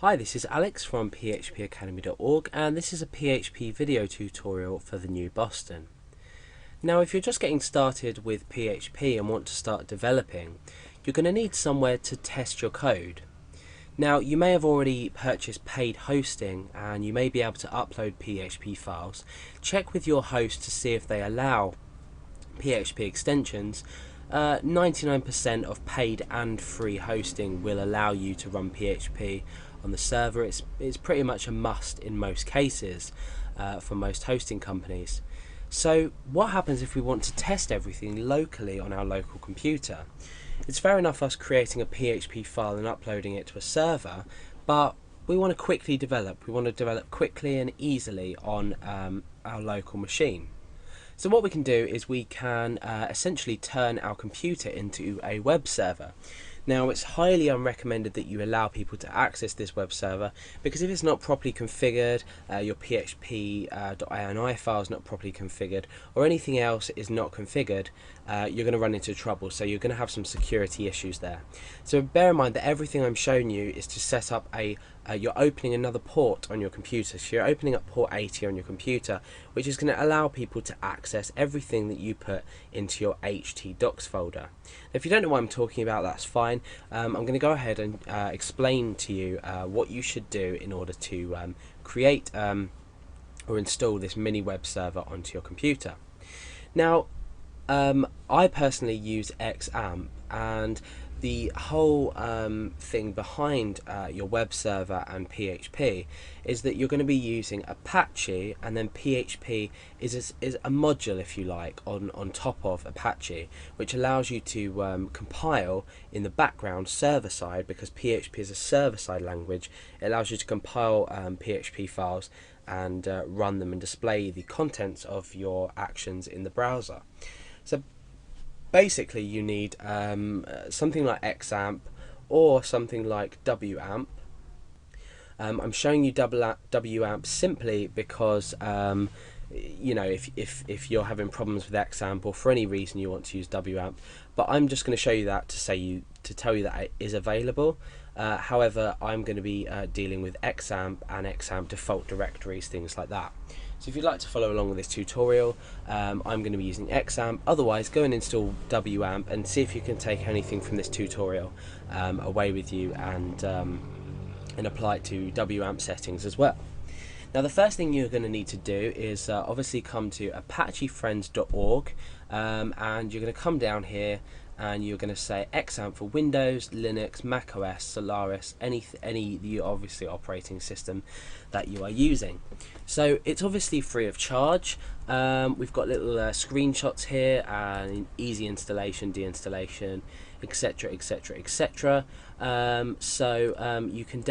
Hi, this is Alex from phpacademy.org, and this is a PHP video tutorial for the new Boston. Now, if you're just getting started with PHP and want to start developing, you're going to need somewhere to test your code. Now, you may have already purchased paid hosting and you may be able to upload PHP files. Check with your host to see if they allow PHP extensions. 99% of paid and free hosting will allow you to run PHP on the server. It's pretty much a must in most cases for most hosting companies. So what happens if we want to test everything locally on our local computer? It's fair enough us creating a PHP file and uploading it to a server, but we want to quickly develop. We want to develop quickly and easily on our local machine. So what we can do is we can essentially turn our computer into a web server. Now, it's highly unrecommended that you allow people to access this web server, because if it's not properly configured, your php.ini file is not properly configured, or anything else is not configured, you're going to run into trouble. So you're going to have some security issues there. So bear in mind that everything I'm showing you is to set up you're opening another port on your computer. So you're opening up port 80 on your computer, which is going to allow people to access everything that you put into your htdocs folder. Now, if you don't know what I'm talking about, that's fine. I'm going to go ahead and explain to you what you should do in order to create or install this mini web server onto your computer. Now, I personally use XAMPP, and the whole thing behind your web server and PHP is that you're going to be using Apache, and then PHP is a module, if you like, on top of Apache, which allows you to compile in the background server side, because PHP is a server side language. It allows you to compile PHP files and run them and display the contents of your actions in the browser. So basically you need something like XAMPP or something like WAMP. I'm showing you WAMP simply because you know, if you're having problems with XAMPP or for any reason you want to use WAMP, but I'm just going to show you that to tell you that it is available. However, I'm going to be dealing with XAMPP and XAMPP default directories, things like that. So if you'd like to follow along with this tutorial, I'm going to be using XAMPP. Otherwise, go and install WAMP and see if you can take anything from this tutorial away with you and apply it to WAMP settings as well. Now, the first thing you're going to need to do is obviously come to apachefriends.org, and you're going to come down here and you're going to say XAMPP for Windows, Linux, Mac OS, Solaris, any the obviously operating system that you are using. So it's obviously free of charge. We've got little screenshots here, and easy installation, deinstallation, etc, etc, etc. So you can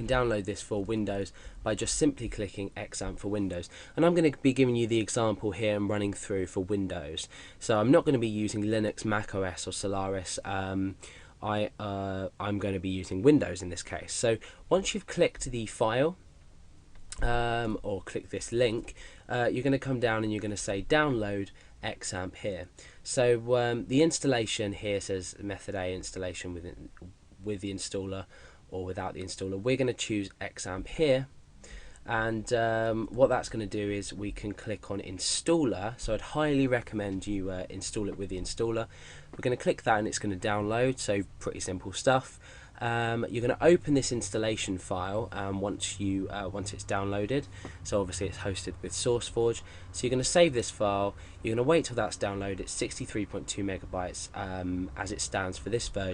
download this for Windows by just simply clicking XAMPP for Windows, and I'm going to be giving you the example here and running through for Windows. So I'm not going to be using Linux, Mac OS or Solaris. I'm going to be using Windows in this case. So once you've clicked the file or click this link, you're going to come down and you're going to say download XAMPP here. So the installation here says method A, installation with the installer or without the installer. We're going to choose XAMPP here, and what that's going to do is we can click on installer. So I'd highly recommend you install it with the installer. We're going to click that and it's going to download, so pretty simple stuff. You're going to open this installation file once it's downloaded. So obviously it's hosted with SourceForge. So you're going to save this file. You're going to wait till that's downloaded. It's 63.2 megabytes as it stands for this version.